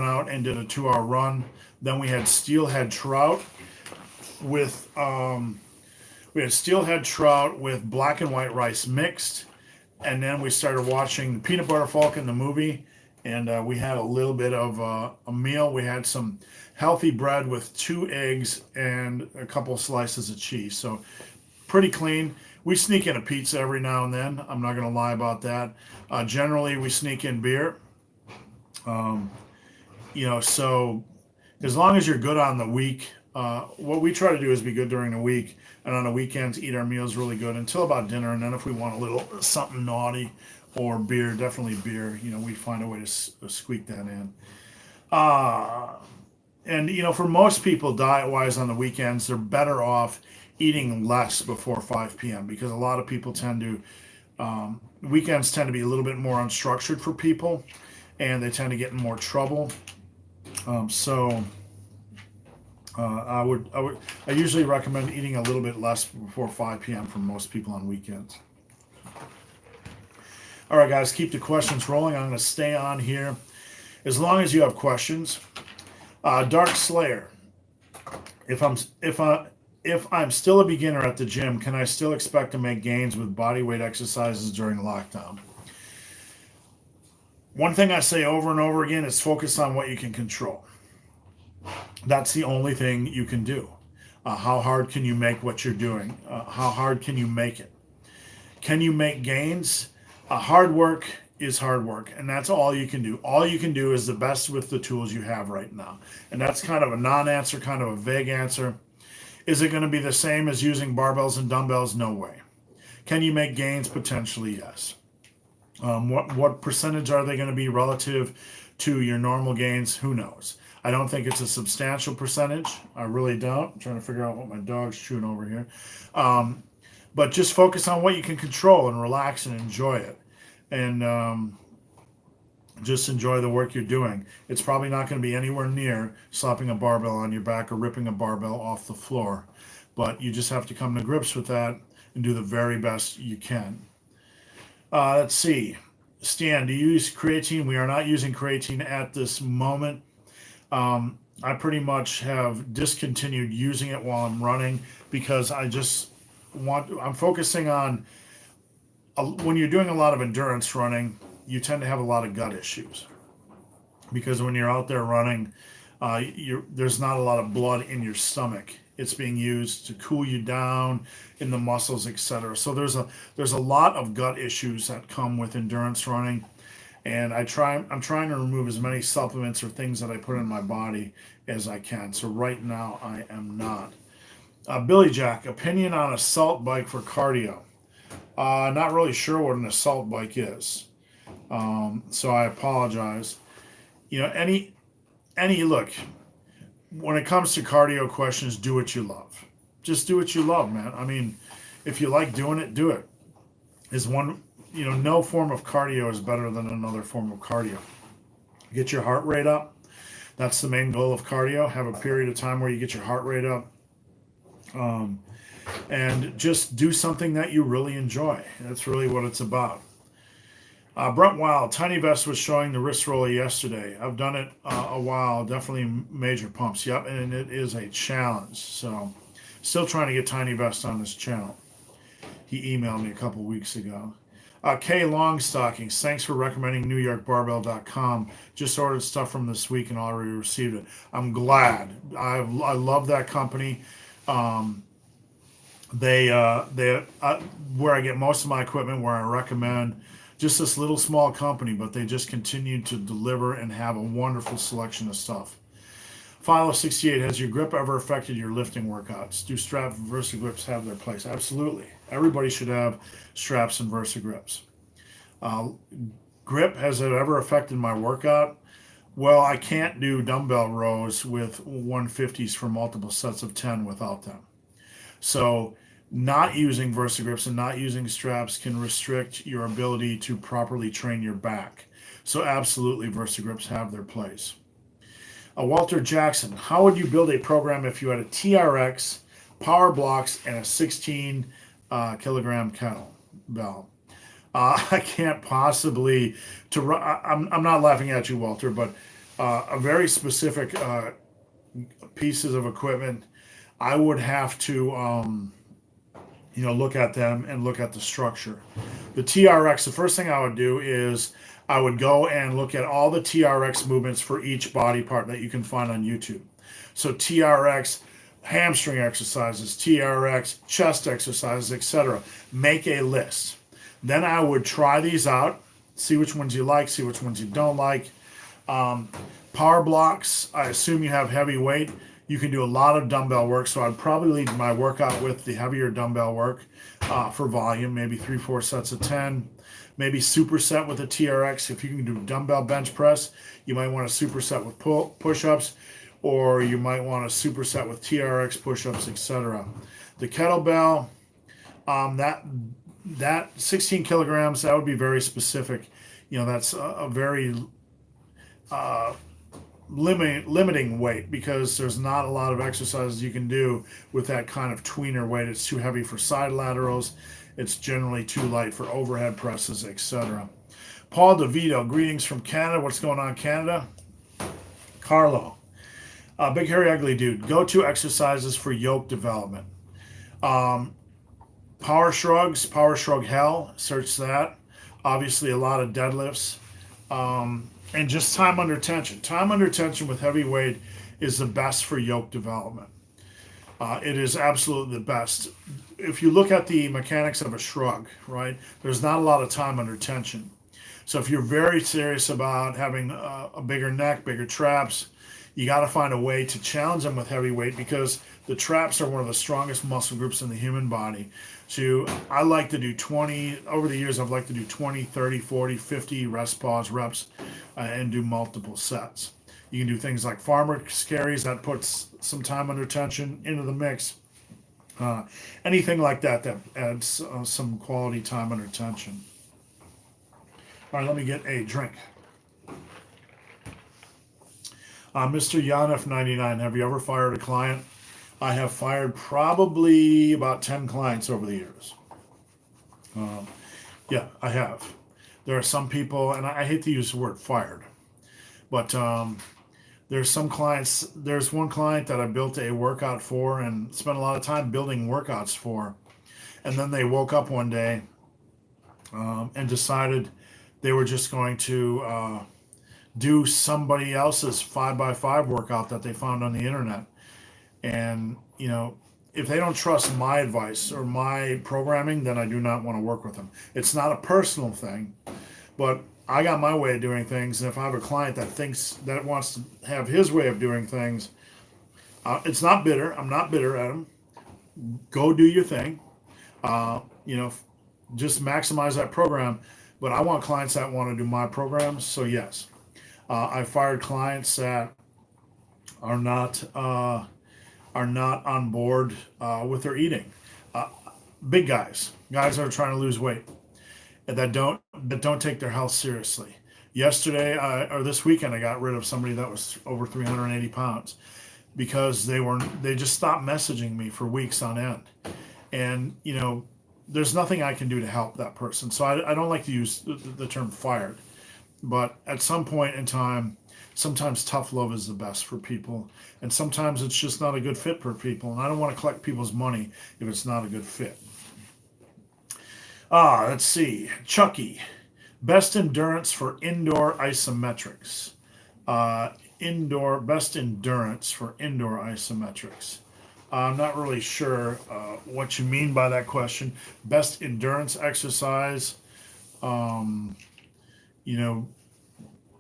out and did a 2 hour run. Then with we had steelhead trout with black and white rice mixed, and then we started watching Peanut Butter Falcon, the movie, and we had a little bit of a meal. We had some healthy bread with 2 eggs and a couple slices of cheese. So pretty clean. We sneak in a pizza every now and then. I'm not going to lie about that. Generally, we sneak in beer. Um, so as long as you're good on the week, what we try to do is be good during the week, and on the weekends eat our meals really good until about dinner, and then if we want a little something naughty or beer, definitely beer, we find a way to squeak that in. And for most people, diet wise on the weekends, they're better off eating less before 5 p.m. because a lot of people weekends tend to be a little bit more unstructured for people, and they tend to get in more trouble. So I usually recommend eating a little bit less before 5 p.m. for most people on weekends. All right, guys, keep the questions rolling. I'm going to stay on here as long as you have questions. Dark Slayer, if I'm still a beginner at the gym, can I still expect to make gains with body weight exercises during lockdown? One thing I say over and over again is focus on what you can control. That's the only thing you can do. How hard can you make what you're doing? How hard can you make it? Can you make gains? Hard work is hard work, and that's all you can do. All you can do is the best with the tools you have right now. And that's kind of a non-answer, kind of a vague answer. Is it going to be the same as using barbells and dumbbells? No way. Can you make gains? Potentially, yes. What percentage are they going to be relative to your normal gains? Who knows? I don't think it's a substantial percentage. I really don't. I'm trying to figure out what my dog's chewing over here. But just focus on what you can control and relax and enjoy it. And just enjoy the work you're doing. It's probably not going to be anywhere near slapping a barbell on your back or ripping a barbell off the floor. But you just have to come to grips with that and do the very best you can. Let's see. Stan, do you use creatine? We are not using creatine at this moment. I pretty much have discontinued using it while I'm running because I'm focusing on, when you're doing a lot of endurance running, you tend to have a lot of gut issues because when you're out there running, there's not a lot of blood in your stomach. It's being used to cool you down in the muscles, etc. So there's a lot of gut issues that come with endurance running, and I'm trying to remove as many supplements or things that I put in my body as I can. So right now I am not. Billy Jack, opinion on assault bike for cardio. Not really sure what an assault bike is. So I apologize. Any look, when it comes to cardio questions, do what you love. Just do what you love, man. I mean, if you like doing it, do it. No form of cardio is better than another form of cardio. Get your heart rate up. That's the main goal of cardio. Have a period of time where you get your heart rate up. And just do something that you really enjoy. That's really what it's about. Brent Wild, Tiny Vest was showing the wrist roller yesterday. I've done it a while, definitely major pumps. Yep, and it is a challenge. So, still trying to get Tiny Vest on this channel. He emailed me a couple weeks ago. Kay Longstockings, thanks for recommending NewYorkBarbell.com. Just ordered stuff from this week and already received it. I'm glad. I love that company. They where I get most of my equipment, where I recommend. Just this little small company, but they just continue to deliver and have a wonderful selection of stuff. Philo68, has your grip ever affected your lifting workouts? Do strap and VersaGrips have their place? Absolutely. Everybody should have straps and VersaGrips. Grip, has it ever affected my workout? Well, I can't do dumbbell rows with 150s for multiple sets of 10 without them. So, not using VersaGrips and not using straps can restrict your ability to properly train your back. So, absolutely, VersaGrips have their place. Walter Jackson, how would you build a program if you had a TRX, power blocks, and a 16 kilogram kettlebell? I can't possibly to. I'm not laughing at you, Walter, but a very specific pieces of equipment. I would have to look at them and look at the structure. The TRX, the first thing I would do is I would go and look at all the TRX movements for each body part that you can find on YouTube. So TRX hamstring exercises, TRX chest exercises, etc. Make a list. Then I would try these out, see which ones you like, see which ones you don't like. Power blocks, I assume you have heavy weight. You can do a lot of dumbbell work, so I'd probably lead my workout with the heavier dumbbell work for volume, maybe 3-4 sets of 10. Maybe superset with a TRX. If you can do dumbbell bench press, you might want to superset with push-ups, or you might want to superset with TRX push-ups, etc. The kettlebell, that 16 kilograms, that would be very specific. That's a very limiting weight, because there's not a lot of exercises you can do with that kind of tweener weight. It's too heavy for side laterals. It's generally too light for overhead presses, etc. Paul DeVito, greetings from Canada. What's going on, Canada? Carlo, big hairy ugly dude. Go-to exercises for yoke development. Power shrugs, power shrug hell. Search that. Obviously, a lot of deadlifts. And just time under tension. Time under tension with heavy weight is the best for yoke development. It is absolutely the best. If you look at the mechanics of a shrug, right, there's not a lot of time under tension. So if you're very serious about having a bigger neck, bigger traps, you got to find a way to challenge them with heavy weight, because the traps are one of the strongest muscle groups in the human body. So I like to do 20, over the years I've liked to do 20, 30, 40, 50 rest pause reps and do multiple sets. You can do things like farmer carries, that puts some time under tension into the mix. Anything like that adds some quality time under tension. All right, let me get a drink. Mr. Yanef99, have you ever fired a client? I have fired probably about 10 clients over the years. Yeah, I have. There are some people, and I hate to use the word fired, but there's some clients. There's one client that I built a workout for and spent a lot of time building workouts for. And then they woke up one day and decided they were just going to do somebody else's 5x5 workout that they found on the internet. And, if they don't trust my advice or my programming, then I do not want to work with them. It's not a personal thing, but I got my way of doing things. And if I have a client that wants to have his way of doing things, it's not bitter. I'm not bitter at him. Go do your thing. Just maximize that program. But I want clients that want to do my programs. So yes, I fired clients that are not on board with their eating. Big guys that are trying to lose weight, and that don't take their health seriously. Yesterday or this weekend, I got rid of somebody that was over 380 pounds because they just stopped messaging me for weeks on end. And there's nothing I can do to help that person. So I don't like to use the term fired, but at some point in time, sometimes tough love is the best for people, and sometimes it's just not a good fit for people, and I don't want to collect people's money if it's not a good fit. Let's see. Chucky, best endurance for indoor isometrics. Best endurance for indoor isometrics. I'm not really sure what you mean by that question. Best endurance exercise.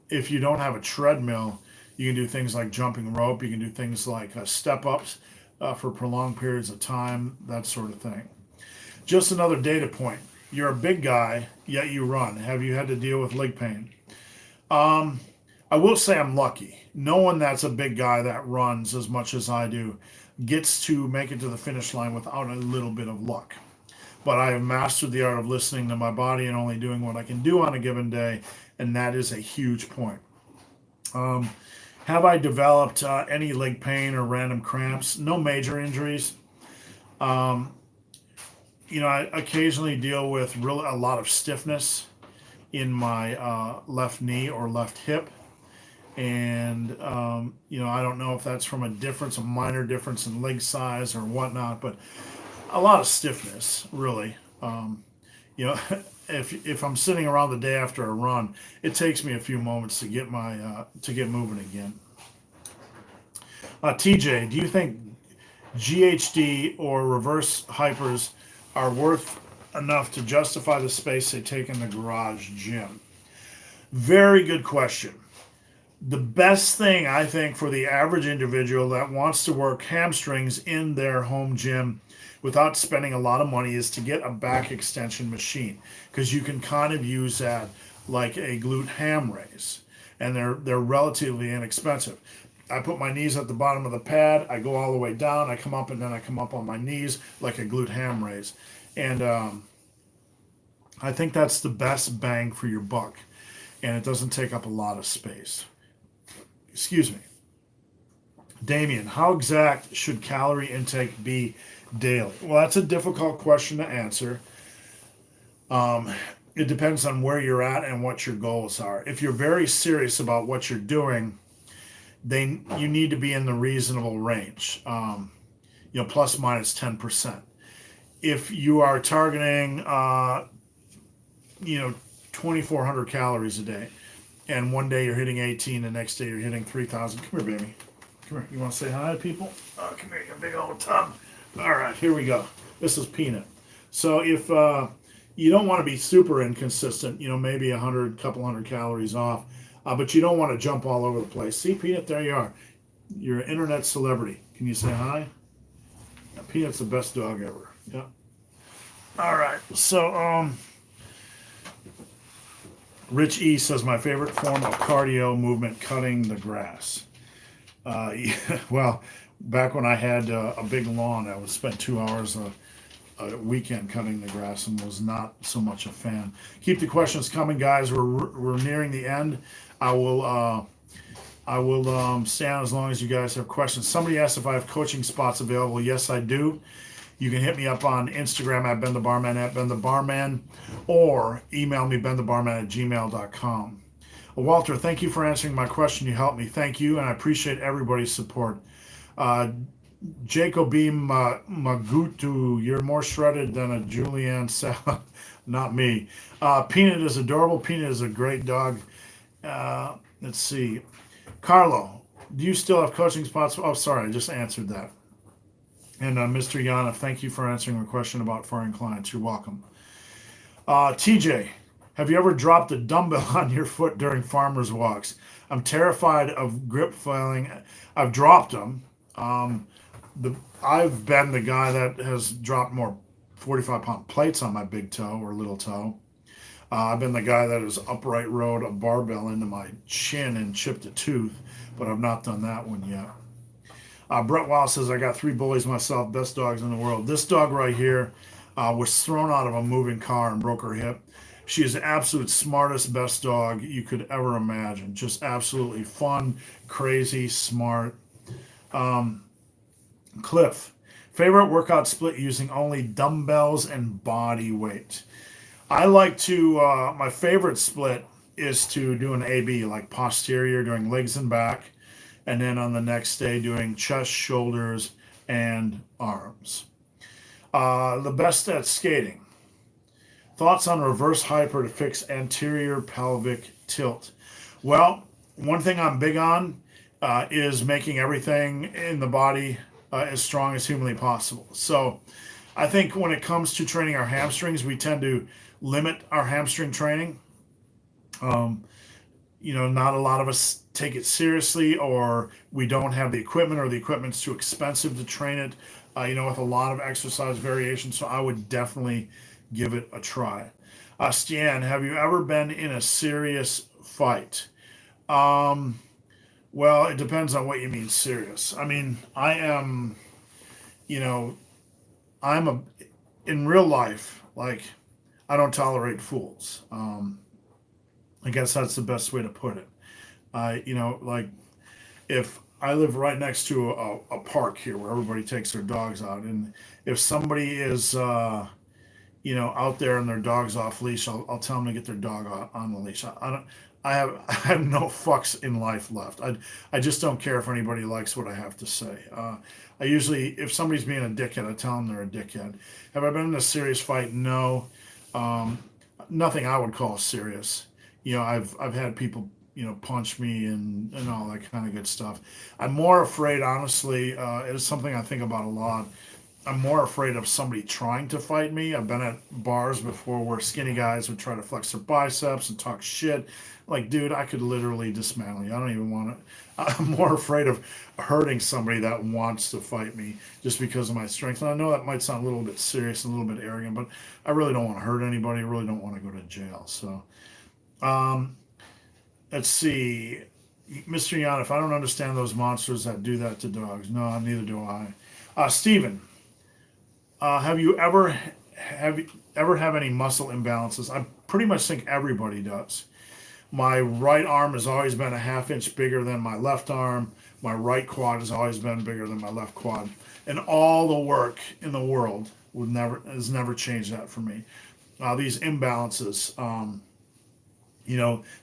If you don't have a treadmill, you can do things like jumping rope. You can do things like step-ups for prolonged periods of time, that sort of thing. Just another data point. You're a big guy, yet you run. Have you had to deal with leg pain? I I will say I'm lucky. No one that's a big guy that runs as much as I do gets to make it to the finish line without a little bit of luck. But I have mastered the art of listening to my body and only doing what I can do on a given day, and that is a huge point. Um, have I developed any leg pain or random cramps? No major injuries. Um, I occasionally deal with a lot of stiffness in my left knee or left hip. And, I don't know if that's from a minor difference in leg size or whatnot, but a lot of stiffness, really. You know, if I'm sitting around the day after a run, it takes me a few moments to get moving again. TJ, do you think GHD or reverse hypers are worth enough to justify the space they take in the garage gym? Very good question. The best thing I think for the average individual that wants to work hamstrings in their home gym without spending a lot of money is to get a back extension machine, because you can kind of use that like a glute ham raise, and they're relatively inexpensive. I put my knees at the bottom of the pad, I go all the way down, I come up, and then I come up on my knees like a glute ham raise. And I think that's the best bang for your buck, and it doesn't take up a lot of space. Excuse me. Damien, how exact should calorie intake be daily? Well, that's a difficult question to answer. It depends on where you're at and what your goals are. If you're very serious about what you're doing, then you need to be in the reasonable range, plus minus 10%. If you are targeting, 2,400 calories a day, and one day you're hitting 18, the next day you're hitting 3,000. Come here, baby. Come here. You want to say hi to people? Oh, come here, you big old tub. All right, here we go. This is Peanut. So if you don't want to be super inconsistent, maybe couple hundred calories off, but you don't want to jump all over the place. See, Peanut, there you are. You're an internet celebrity. Can you say hi? Yeah, Peanut's the best dog ever. Yeah. All right. So, Rich E says, my favorite form of cardio movement, cutting the grass. Well, back when I had a big lawn, I would spend 2 hours a weekend cutting the grass and was not so much a fan. Keep the questions coming, guys. We're nearing the end. I will stay on as long as you guys have questions. Somebody asked if I have coaching spots available. Yes, I do. You can hit me up on Instagram at BenTheBarman, at BenTheBarman, or email me, BenTheBarman@gmail.com. Walter, thank you for answering my question. You helped me. Thank you, and I appreciate everybody's support. Jacobim Magutu, you're more shredded than a julienne salad. Not me. Peanut is adorable. Peanut is a great dog. Let's see. Carlo, do you still have coaching spots? Oh, sorry, I just answered that. And Mr. Yana, thank you for answering my question about foreign clients. You're welcome. TJ, have you ever dropped a dumbbell on your foot during farmer's walks? I'm terrified of grip failing. I've dropped them. I've been the guy that has dropped more 45-pound plates on my big toe or little toe. I've been the guy that has upright rode a barbell into my chin and chipped a tooth, but I've not done that one yet. Brett Wallace says, I got 3 bullies myself, best dogs in the world. This dog right here was thrown out of a moving car and broke her hip. She is the absolute smartest, best dog you could ever imagine. Just absolutely fun, crazy, smart. Cliff, favorite workout split using only dumbbells and body weight. I like to, my favorite split is to do an AB, like posterior, doing legs and back, and then on the next day doing chest, shoulders, and arms. The best at skating. Thoughts on reverse hyper to fix anterior pelvic tilt? Well, one thing I'm big on is making everything in the body as strong as humanly possible. So I think when it comes to training our hamstrings, we tend to limit our hamstring training. Not a lot of us take it seriously, or we don't have the equipment, or the equipment's too expensive to train it, with a lot of exercise variation. So I would definitely give it a try. Stian, have you ever been in a serious fight? Um, well, it depends on what you mean serious. I mean, I am, you know, I'm a in real life, like I don't tolerate fools. I guess that's the best way to put it. Like if I live right next to a park here where everybody takes their dogs out, and if somebody is, out there and their dog's off leash, I'll tell them to get their dog on the leash. I don't. I have no fucks in life left. I just don't care if anybody likes what I have to say. I usually, if somebody's being a dickhead, I tell them they're a dickhead. Have I been in a serious fight? No. Um, Nothing I would call serious. I've had people punch me and all that kind of good stuff. I'm more afraid, honestly. It's something I think about a lot. I'm more afraid of somebody trying to fight me. I've been at bars before where skinny guys would try to flex their biceps and talk shit. Like, dude, I could literally dismantle you. I don't even want to. I'm more afraid of hurting somebody that wants to fight me just because of my strength. And I know that might sound a little bit serious and a little bit arrogant, but I really don't want to hurt anybody. I really don't want to go to jail. So, um, let's see. Mr. Yan, if I don't understand those monsters that do that to dogs, no, neither do I. Steven, have you ever have any muscle imbalances? I pretty much think everybody does. My right arm has always been a half inch bigger than my left arm. My right quad has always been bigger than my left quad. And all the work in the world has never changed that for me. These imbalances,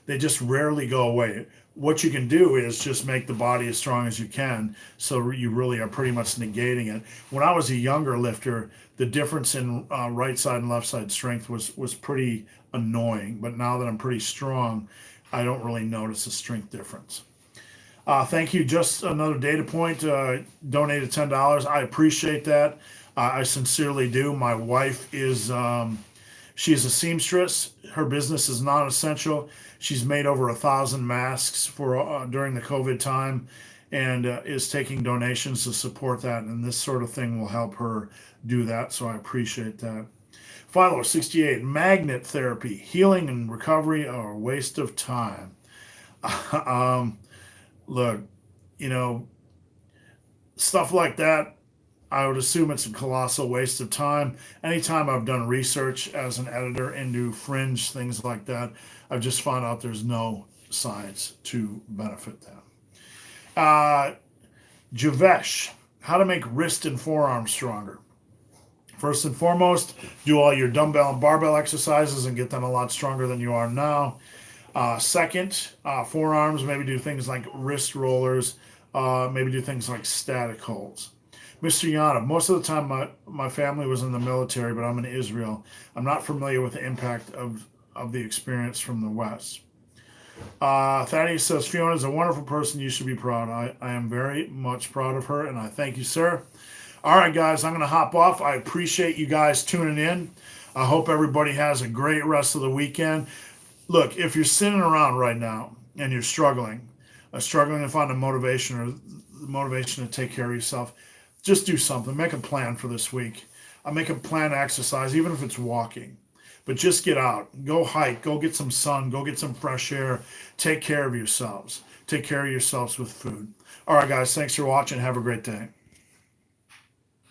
they just rarely go away. What you can do is just make the body as strong as you can, so you really are pretty much negating it. When I was a younger lifter, the difference in right side and left side strength was pretty annoying. But now that I'm pretty strong, I don't really notice a strength difference. Thank you. Just another data point. Donated $10. I appreciate that. I sincerely do. My wife is. She's a seamstress. Her business is non-essential. She's made over 1,000 masks for during the COVID time, and is taking donations to support that. And this sort of thing will help her do that. So I appreciate that. Philo 68. Magnet therapy, healing and recovery are a waste of time. Look, you know, stuff like that, I would assume it's a colossal waste of time. Anytime I've done research as an editor into fringe things like that, I've just found out there's no science to benefit them. Javesh, how to make wrist and forearm stronger. First and foremost, do all your dumbbell and barbell exercises and get them a lot stronger than you are now. Second, forearms, maybe do things like wrist rollers, maybe do things like static holds. Mr. Yana, most of the time my family was in the military, but I'm in Israel. I'm not familiar with the impact of the experience from the West. Thaddeus says, Fiona is a wonderful person. You should be proud. I am very much proud of her, and I thank you, sir. All right, guys, I'm going to hop off. I appreciate you guys tuning in. I hope everybody has a great rest of the weekend. Look, if you're sitting around right now and you're struggling to find a motivation or the motivation to take care of yourself, just do something. Make a plan for this week. Make a plan to exercise, even if it's walking. But just get out. Go hike. Go get some sun. Go get some fresh air. Take care of yourselves. Take care of yourselves with food. All right, guys. Thanks for watching. Have a great day.